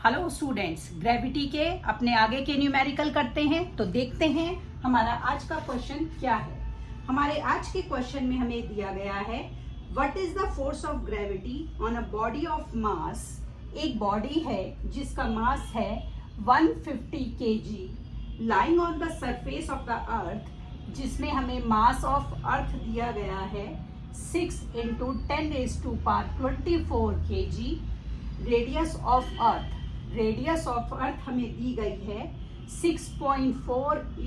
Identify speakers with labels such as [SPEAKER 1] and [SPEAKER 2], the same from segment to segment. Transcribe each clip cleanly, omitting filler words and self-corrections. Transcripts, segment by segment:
[SPEAKER 1] Hello students, gravity के अपने आगे के न्यूमेरिकल करते हैं। तो देखते हैं हमारा आज का क्वेश्चन क्या है। हमारे आज के क्वेश्चन में हमें दिया गया है what is the force of gravity on a body of mass. एक बॉडी है जिसका मास है 150 kg lying on the surface of the earth, जिसमें हमें मास ऑफ अर्थ दिया गया है 6 × 10⁻24 kg। रेडियस ऑफ अर्थ हमें दी गई है 6.4 ×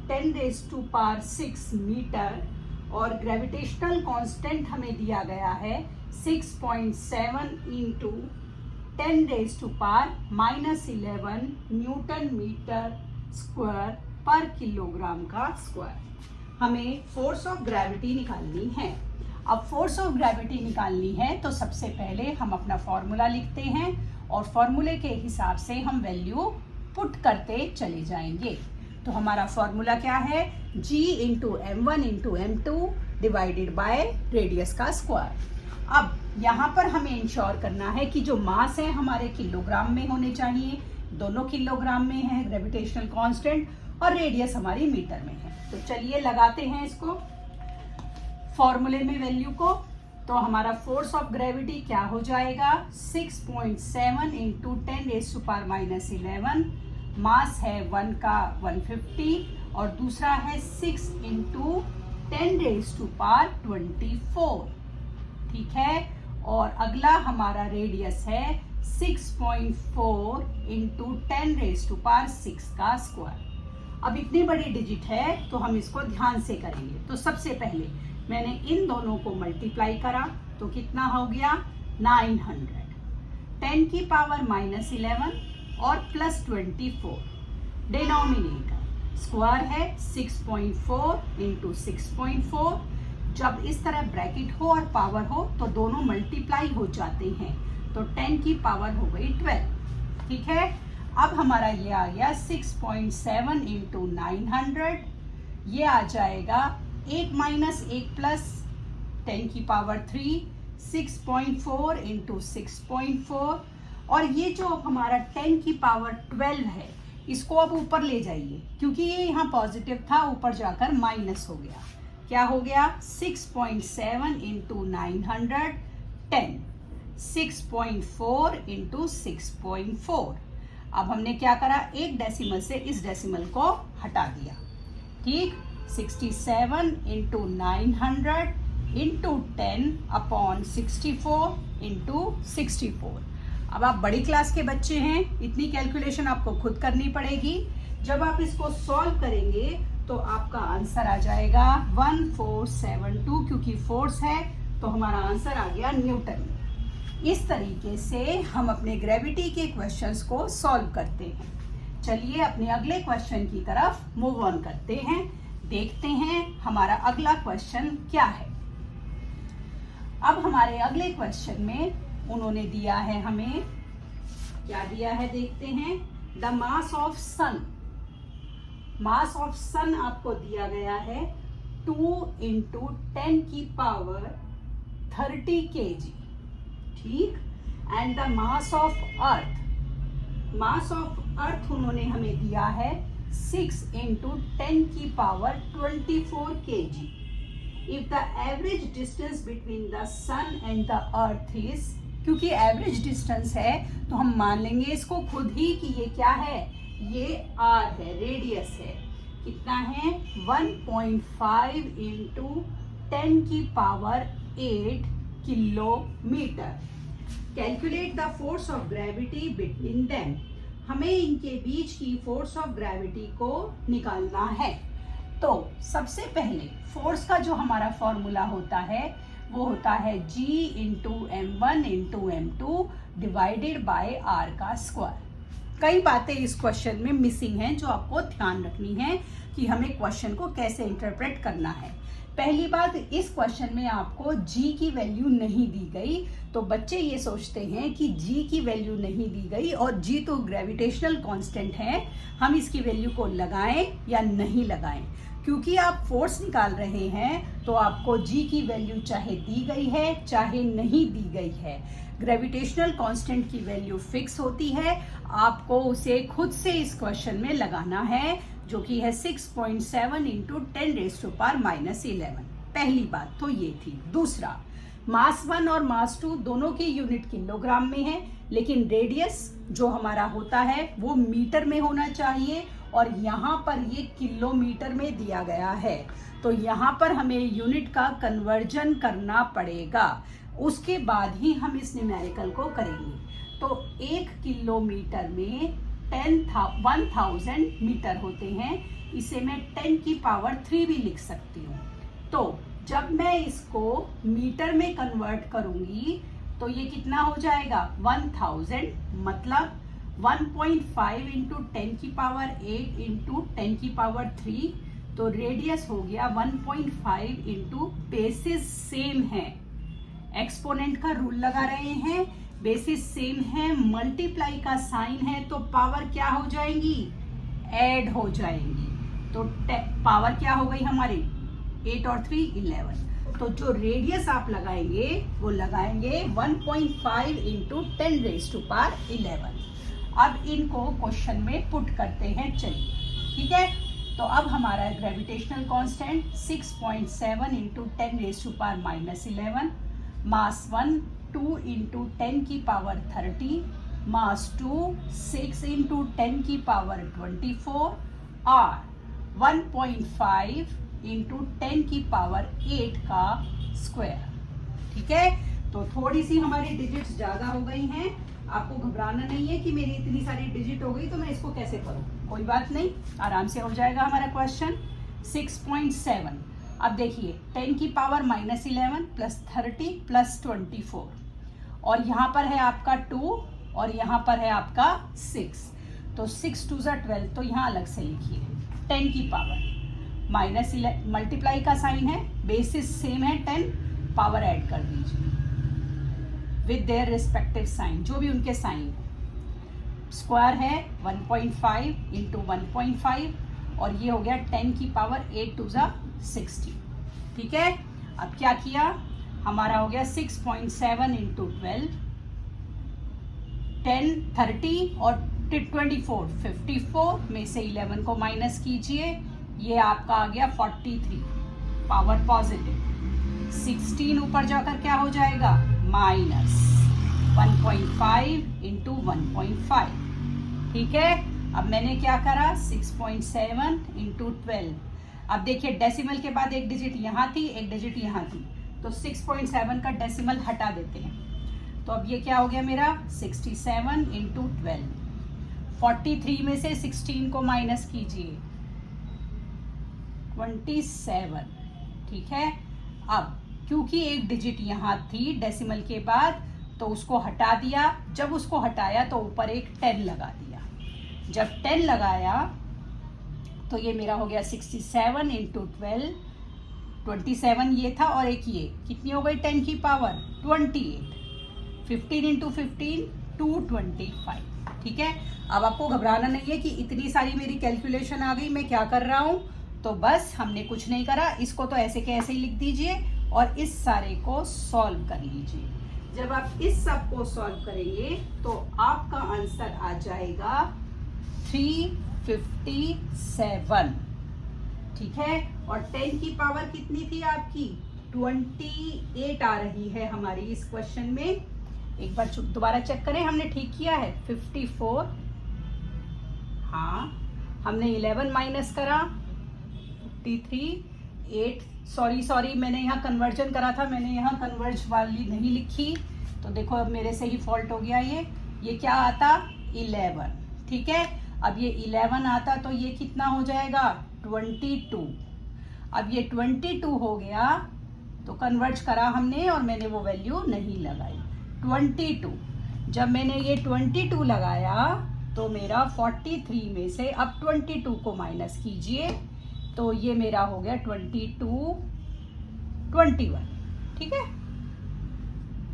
[SPEAKER 1] 10⁻6 मीटर और ग्रेविटेशनल कांस्टेंट हमें दिया गया है 6.7 × 10⁻11 न्यूटन मीटर स्क्वायर पर किलोग्राम का स्क्वायर। हमें फोर्स ऑफ ग्रेविटी निकालनी है। अब फोर्स ऑफ ग्रेविटी निकालनी है तो सबसे पहले हम अपना फॉर्मूला लिखते हैं और फॉर्मूले के हिसाब से हम वैल्यू पुट करते चले जाएंगे। तो हमारा फॉर्मूला क्या है, G × m1 × m2 divided by radius का स्क्वायर। अब यहाँ पर हमें इंश्योर करना है कि जो मास है हमारे किलोग्राम में होने चाहिए, दोनों किलोग्राम में है ग्रेविटेशनल कांस्टेंट, और रेडियस हमारी मीटर में है। तो चलिए लगाते हैं इसको फॉर्मूले में वैल्यू को। तो हमारा फोर्स ऑफ ग्रेविटी क्या हो जाएगा, 6.7 × 10⁻11, मास है 1 का 150 और दूसरा है 6 × 10⁻24, ठीक है। और अगला हमारा रेडियस है 6.4 × 10⁻6 का स्क्वायर। अब इतनी बड़ी डिजिट है तो हम इसको ध्यान से करेंगे। तो सबसे पहले मैंने इन दोनों को मल्टीप्लाई करा तो कितना हो गया 900, 10 की पावर -11 और +24, डिनोमिनेटर स्क्वायर है 6.4 × 6.4। जब इस तरह ब्रैकेट हो और पावर हो तो दोनों मल्टीप्लाई हो जाते हैं, तो 10 की पावर हो गई 12, ठीक है। अब हमारा ये आ गया 6.7 × 900, ये आ जाएगा 8 - 1 + 10 की पावर 3, 6.4 × 6.4। और ये जो अब हमारा 10 की पावर 12 है, इसको अब ऊपर ले जाइए क्योंकि ये यहाँ पॉजिटिव था, ऊपर जाकर माइनस हो गया। क्या हो गया 6.7 × 900, 10, 6.4 × 6.4। अब हमने क्या करा, एक डेसिमल से इस डेसिमल को हटा दिया, ठीक। 67 × 900 × 10/64 × 64। अब आप बड़ी क्लास के बच्चे हैं, इतनी कैलकुलेशन आपको खुद करनी पड़ेगी। जब आप इसको सॉल्व करेंगे तो आपका आंसर आ जाएगा 1472, क्योंकि फोर्स है तो हमारा आंसर आ गया न्यूटन में। इस तरीके से हम अपने ग्रेविटी के क्वेश्चंस को सॉल्व करते हैं। चलिए अपने अगले क्वेश्चन की तरफ मूव ऑन करते हैं। देखते हैं हमारा अगला क्वेश्चन क्या है। अब हमारे अगले क्वेश्चन में उन्होंने दिया है, हमें क्या दिया है देखते हैं। The mass of sun, mass of sun आपको दिया गया है 2 × 10 की पावर 30 kg, ठीक। And the mass of earth, mass of earth उन्होंने हमें दिया है 6 × 10 की power 24 kg। If the average distance between the sun and the earth is, क्योंकि एवरेज डिस्टेंस है तो हम मान लेंगे इसको खुद ही कि ये क्या है, ये r है, रेडियस है। कितना है 1.5 × 10 की power 8 kilometre. Calculate the force of gravity between them. हमें इनके बीच की फोर्स ऑफ ग्रेविटी को निकालना है। तो सबसे पहले फोर्स का जो हमारा फॉर्मूला होता है वो होता है G × m1 × m2 divided by r का स्क्वायर। कई बातें इस क्वेश्चन में मिसिंग हैं जो आपको ध्यान रखनी है कि हमें क्वेश्चन को कैसे इंटरप्रेट करना है। पहली बात, इस क्वेश्चन में आपको G की वैल्यू नहीं दी गई, तो बच्चे ये सोचते हैं कि G की वैल्यू नहीं दी गई और G तो ग्रेविटेशनल कांस्टेंट है, हम इसकी वैल्यू को लगाएं या नहीं लगाएं। क्योंकि आप फोर्स निकाल रहे हैं तो आपको G की वैल्यू चाहे दी गई है चाहे नहीं दी गई है, ग्रेविटेशनल कांस्टेंट की वैल्यू फिक्स होती है, आपको उसे खुद से इस क्वेश्चन में लगाना है, जो कि है 6.7 इंटू 10⁻⁻11। पहली बात तो ये थी। दूसरा, मास 1 और मास 2 दोनों की यूनिट किलोग्राम में है, लेकिन रेडियस जो हमारा होता है वो मीटर में होना चाहिए, और यहाँ पर ये किलोमीटर में दिया गया है। तो यहाँ पर हमें यूनिट का कन्वर्जन करना पड़ेगा, उसके बाद ही हम इस न्यूमेरिकल को करेंगे। तो 1 किलोमीटर में 1000 मीटर होते हैं, इसे मैं 10 की पावर 3 भी लिख सकती हूँ। तो जब मैं इसको मीटर में कन्वर्ट करूंगी तो ये कितना हो जाएगा 1000, मतलब 1.5 इंटू 10 की पावर 8 इंटू 10 की पावर 3, तो रेडियस हो गया 1.5 इंटू, बेसिस सेम है, एक्सपोनेंट का रूल लगा रहे हैं, बेसिस सेम है, मल्टीप्लाई का साइन है, तो पावर क्या हो जाएंगी, ऐड हो जाएंगी। तो पावर क्या हो गई हमारी 8 और 3 11। तो जो रेडियस आप लगाएंगे वो लगाएंगे 1.5 इंटू 10⁻11। अब इनको क्वेश्चन में पुट करते हैं, चलिए ठीक है। तो अब हमारा ग्रेविटेशनल कांस्टेंट 6.7 इंटू 10⁻⁻11, मास 1 2 इंटू 10 की पावर 30, मास 2 6 इंटू 10 की पावर 24, और 1.5 इंटू 10 की पावर 8 का स्क्वायर। ठीक है, तो थोड़ी सी हमारी डिजिट्स ज्यादा हो गई हैं, आपको घबराना नहीं है कि मेरी इतनी सारी डिजिट हो गई तो मैं इसको कैसे करूं, कोई बात नहीं, आराम से हो जाएगा हमारा क्वेश्चन। 6.7, अब देखिए 10 की पावर -11 प्लस 30 प्लस 24, और यहाँ पर है आपका 2 और यहाँ पर है आपका 6, तो 6 2 12, तो यहाँ अलग से लिखिए 10 की पावर -11, मल्टीप्लाई का साइन है, बेसिस सेम है 10, पावर ऐड कर दीजिए विद देयर रिस्पेक्टिव साइन, जो भी उनके साइन है। स्क्वायर है 1.5 इंटू 1.5, और ये हो गया 10 की पावर 8 2 60। ठीक है, अब क्या किया, हमारा हो गया 6.7 इंटू 12, 10 30 और 24 54 में से 11 को माइनस कीजिए, ये आपका आ गया 43, पावर पॉजिटिव। 16 ऊपर जाकर क्या हो जाएगा माइनस 1.5 इंटू 1.5। ठीक है, अब मैंने क्या करा 6.7 इंटू 12, अब देखिए डेसिमल के बाद एक डिजिट यहाँ थी, एक डिजिट यहाँ थी, तो 6.7 का डेसिमल हटा देते हैं, तो अब ये क्या हो गया मेरा 67 इंटू 12, 43 में से 16 को माइनस कीजिए 27। ठीक है, अब क्योंकि एक डिजिट यहाँ थी डेसिमल के बाद, तो उसको हटा दिया, जब उसको हटाया तो ऊपर एक 10 लगा दिया, जब 10 लगाया तो ये मेरा हो गया 67 इंटू 12, 27 ये था, और एक ये कितनी हो गई 10 की पावर 28, 15 इंटू 15 225। ठीक है, अब आपको घबराना नहीं है कि इतनी सारी मेरी कैलकुलेशन आ गई, मैं क्या कर रहा हूँ, तो बस हमने कुछ नहीं करा, इसको तो ऐसे के ऐसे ही लिख दीजिए और इस सारे को सॉल्व कर लीजिए। जब आप इस सब को सॉल्व करेंगे तो आपका आंसर आ जाएगा 357। ठीक है, और 10 की पावर कितनी थी आपकी 28 आ रही है हमारी इस क्वेश्चन में। एक बार दोबारा चेक करें, हमने ठीक किया है 54, हाँ हमने 11 माइनस करा 53, 8, सॉरी मैंने यहाँ कन्वर्जन करा था, मैंने यहाँ कन्वर्ज वाली नहीं लिखी, तो देखो अब मेरे से ही फॉल्ट हो गया। ये क्या आता 11। ठीक है, अब ये 11 आता तो ये कितना हो जाएगा 22। अब ये 22 हो गया तो कन्वर्ज करा हमने और मैंने वो वैल्यू नहीं लगाई 22। जब मैंने ये 22 लगाया तो मेरा 43 में से अब 22 को माइनस कीजिए, तो ये मेरा हो गया 21। ठीक है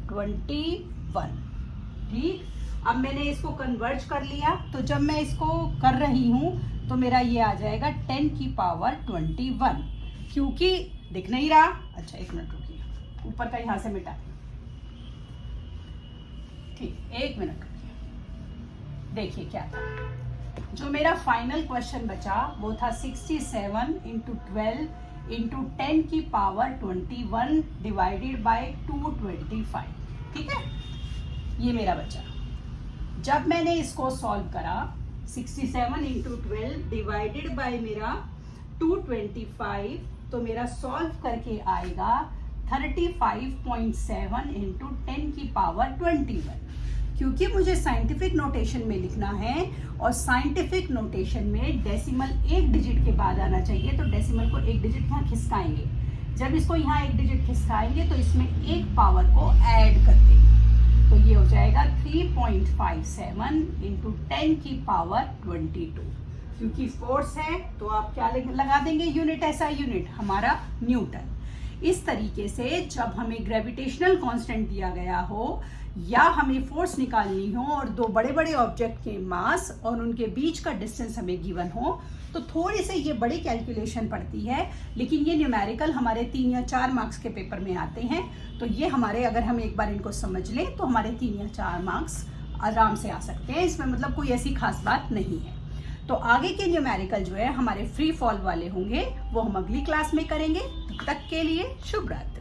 [SPEAKER 1] 21। ठीक, अब मैंने इसको कन्वर्ज कर लिया, तो जब मैं इसको कर रही हूं तो मेरा ये आ जाएगा 10 की पावर 21, क्योंकि दिख नहीं रहा। अच्छा एक मिनट रुकिए, ऊपर का यहां से मिटा, ठीक, 1 मिनट रुकिए। देखिए क्या था, जो मेरा फाइनल क्वेश्चन बचा वो था 67 इंटू 12 इंटू 10 की पावर 21 डिवाइडेड बाय 225। ठीक है, ये मेरा बचा। जब मैंने इसको सॉल्व करा 67 इंटू 12 डिवाइडेड बाय मेरा 225, तो मेरा सॉल्व करके आएगा 35.7 इंटू 10 की पावर 21। क्योंकि मुझे साइंटिफिक नोटेशन में लिखना है और साइंटिफिक नोटेशन में डेसिमल एक डिजिट के बाद आना चाहिए, तो डेसिमल को एक डिजिट यहाँ खिसकाएंगे। जब इसको यहाँ एक डिजिट खिसकाएंगे तो इसमें एक पावर को ऐड कर देंगे, तो ये हो जाएगा 3.57 इंटू 10 की पावर 22। क्योंकि फोर्स है तो आप क्या लगा देंगे यूनिट, ऐसा यूनिट हमारा न्यूटन। इस तरीके से जब हमें ग्रेविटेशनल कांस्टेंट दिया गया हो या हमें फोर्स निकालनी हो और दो बड़े बड़े ऑब्जेक्ट के मास और उनके बीच का डिस्टेंस हमें गिवन हो, तो थोड़ी से ये बड़ी कैलकुलेशन पड़ती है, लेकिन ये न्यूमेरिकल हमारे 3 या 4 मार्क्स के पेपर में आते हैं। तो ये हमारे, अगर हम एक बार इनको समझ लें तो हमारे 3 या 4 मार्क्स आराम से आ सकते हैं। इसमें मतलब कोई ऐसी खास बात नहीं है। तो आगे के न्यूमेरिकल जो है हमारे फ्री फॉल वाले होंगे, वो हम अगली क्लास में करेंगे। तब तक के लिए शुभ रात्रि।